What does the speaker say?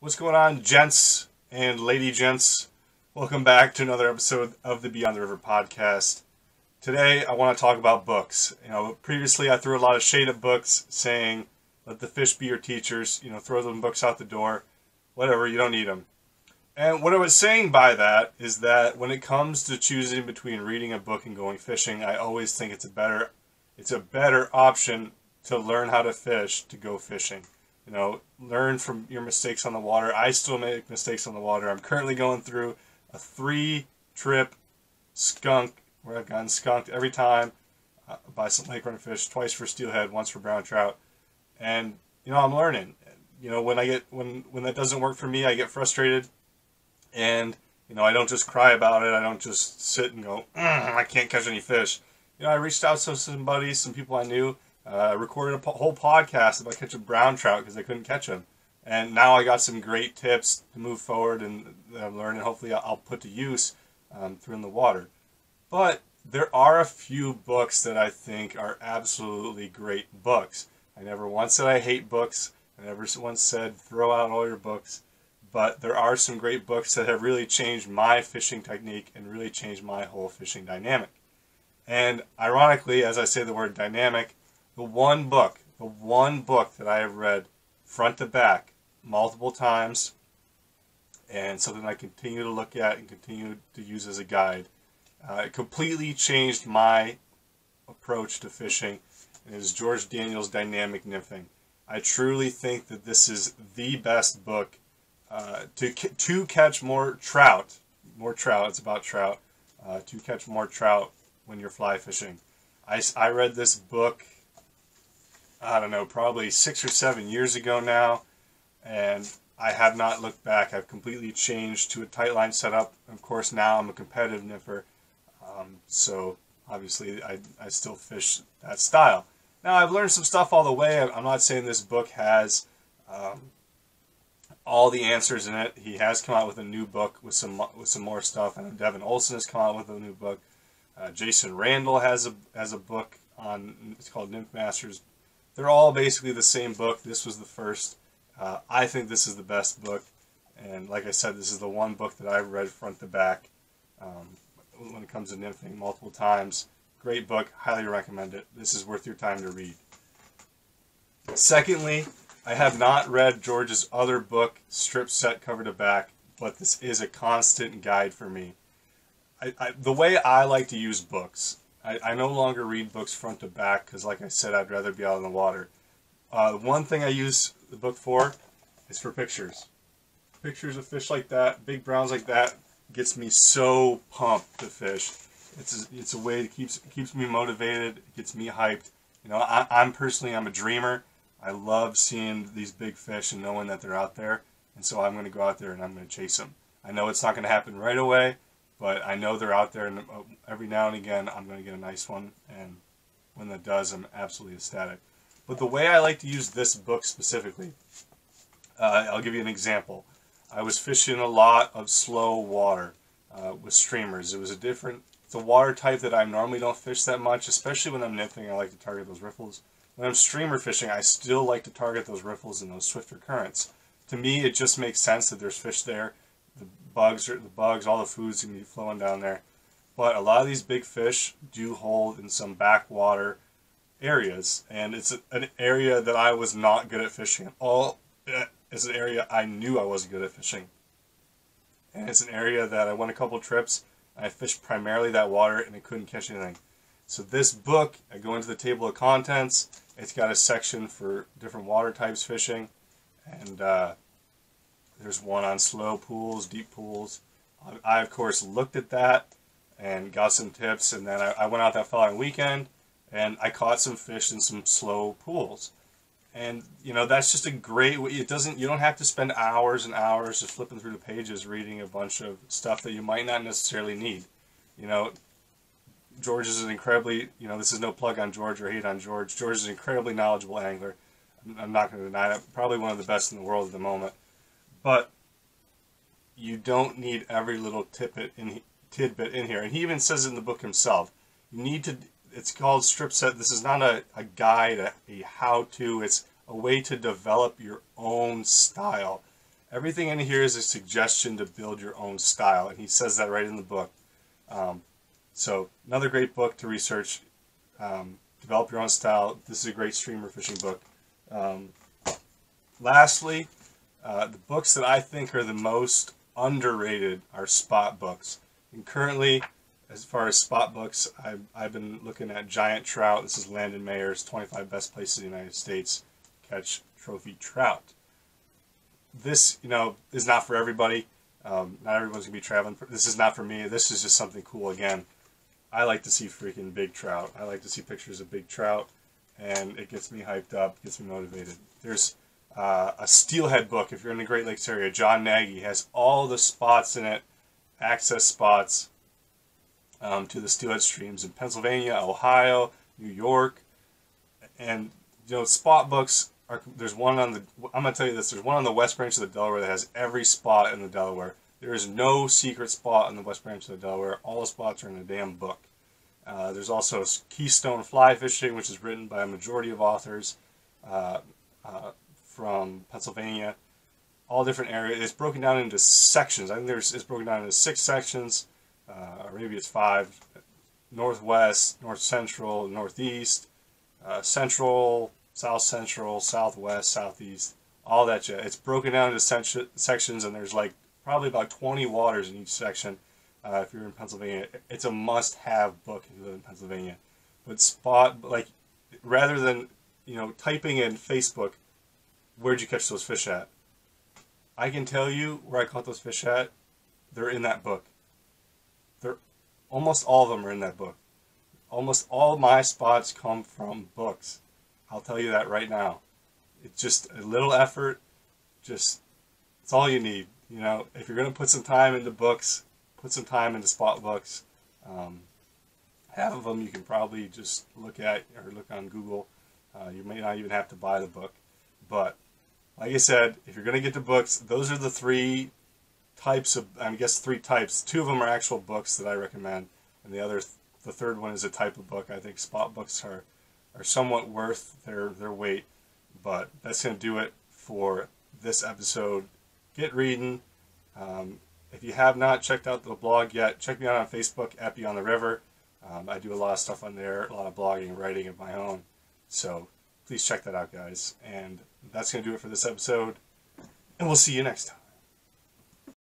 What's going on, gents and lady gents? Welcome back to another episode of the Beyond the River podcast. Today I want to talk about books. Previously I threw a lot of shade at books, saying let the fish be your teachers, throw them books out the door, whatever, you don't need them. And what I was saying by that is that when it comes to choosing between reading a book and going fishing, I always think it's a better option to learn how to fish to go fishing. Learn from your mistakes on the water. I still make mistakes on the water. I'm currently going through a 3-trip skunk where I've gotten skunked every time by some lake running fish, twice for steelhead, once for brown trout. And, I'm learning. When that doesn't work for me, I get frustrated. And, I don't just cry about it. I don't just sit and go, I can't catch any fish. I reached out to some buddies, some people I knew. Recorded a whole podcast about catching brown trout because I couldn't catch them. And now I got some great tips to move forward and learn, and hopefully I'll put to use through in the water. But there are a few books that I think are absolutely great books. I never once said I hate books. I never once said throw out all your books. But there are some great books that have really changed my fishing technique and really changed my whole fishing dynamic. And ironically, as I say the word dynamic, the one book that I have read front to back multiple times, and something I continue to look at and continue to use as a guide, it completely changed my approach to fishing, and it is George Daniels' Dynamic Nymphing. I truly think that this is the best book to catch more trout. It's about trout. To catch more trout when you're fly fishing. I read this book, I don't know, probably 6 or 7 years ago now, and I have not looked back. I've completely changed to a tight line setup. Of course, now I'm a competitive nympher, so obviously I still fish that style. Now, I've learned some stuff all the way. I'm not saying this book has all the answers in it. He has come out with a new book with some more stuff. I know Devin Olson has come out with a new book. Jason Randall has a book on, it's called Nymph Masters. They're all basically the same book. This was the first. I think this is the best book. And like I said, this is the one book that I've read front to back when it comes to nymphing multiple times. Great book. Highly recommend it. This is worth your time to read. Secondly, I have not read George's other book, Strip Set Cover to Back, but this is a constant guide for me. The way I like to use books, I no longer read books front to back because, like I said, I'd rather be out in the water. One thing I use the book for is for pictures. Pictures of fish like that, big browns like that, gets me so pumped to fish. It's a way that keeps me motivated, gets me hyped. I'm a dreamer. I love seeing these big fish and knowing that they're out there, and so I'm going to go out there and I'm going to chase them. I know it's not going to happen right away, but I know they're out there, and every now and again I'm going to get a nice one, and when that does, I'm absolutely ecstatic. But the way I like to use this book specifically, I'll give you an example. I was fishing a lot of slow water with streamers. It's a water type that I normally don't fish that much, especially when I'm nymphing. I like to target those riffles. When I'm streamer fishing, I still like to target those riffles and those swifter currents. To me, it just makes sense that there's fish there. The bugs, all the food's going to be flowing down there. But a lot of these big fish do hold in some backwater areas, and it's an area that I was not good at fishing. It's an area I knew I wasn't good at fishing. And it's an area that I went a couple trips, and I fished primarily that water, and I couldn't catch anything. So this book, I go into the table of contents. It's got a section for different water types fishing, and there's one on slow pools, deep pools. I, of course, looked at that and got some tips, and then I went out that following weekend, and I caught some fish in some slow pools. And, that's just a great way. You don't have to spend hours and hours just flipping through the pages reading a bunch of stuff that you might not necessarily need. George is an incredibly, this is no plug on George or hate on George. George is an incredibly knowledgeable angler. I'm not going to deny that. Probably one of the best in the world at the moment. But you don't need every little tidbit in here. And he even says it in the book himself. It's called Strip Set. This is not a guide, a how-to. It's a way to develop your own style. Everything in here is a suggestion to build your own style, and he says that right in the book. So another great book to research. Develop your own style. This is a great streamer fishing book. Lastly, the books that I think are the most underrated are spot books. And currently, as far as spot books, I've been looking at Giant Trout. This is Landon Mayer's 25 Best Places in the United States Catch Trophy Trout. This, is not for everybody. Not everyone's going to be traveling. This is not for me. This is just something cool. Again, I like to see freaking big trout. I like to see pictures of big trout, and it gets me hyped up, gets me motivated. There's a steelhead book. If you're in the Great Lakes area, John Nagy has all the spots in it, access spots to the steelhead streams in Pennsylvania, Ohio, New York. And, spot books, there's one on the, I'm going to tell you this, there's one on the West Branch of the Delaware that has every spot in the Delaware. There is no secret spot in the West Branch of the Delaware. All the spots are in the damn book. There's also Keystone Fly Fishing, which is written by a majority of authors from Pennsylvania. All different areas. It's broken down into sections. I think it's broken down into 6 sections, or maybe it's 5. Northwest, North Central, Northeast, Central, South Central, Southwest, Southeast, all that shit. It's broken down into sections, and there's like probably about 20 waters in each section. If you're in Pennsylvania, it's a must-have book if you live in Pennsylvania. But rather than, typing in Facebook, where'd you catch those fish at? I can tell you where I caught those fish at. They're in that book. Almost all of them are in that book. Almost all my spots come from books. I'll tell you that right now. It's just a little effort. It's all you need. If you're going to put some time into books, put some time into spot books. Half of them you can probably just look at or look on Google. You may not even have to buy the book. But like I said, if you're going to get the books, those are the 3 types of, 3 types. 2 of them are actual books that I recommend, and the third one is a type of book. I think spot books are somewhat worth their weight. But that's going to do it for this episode. Get reading. If you have not checked out the blog yet, check me out on Facebook at Beyond the River. I do a lot of stuff on there, a lot of blogging and writing of my own. So please check that out, guys. And that's going to do it for this episode. And we'll see you next time.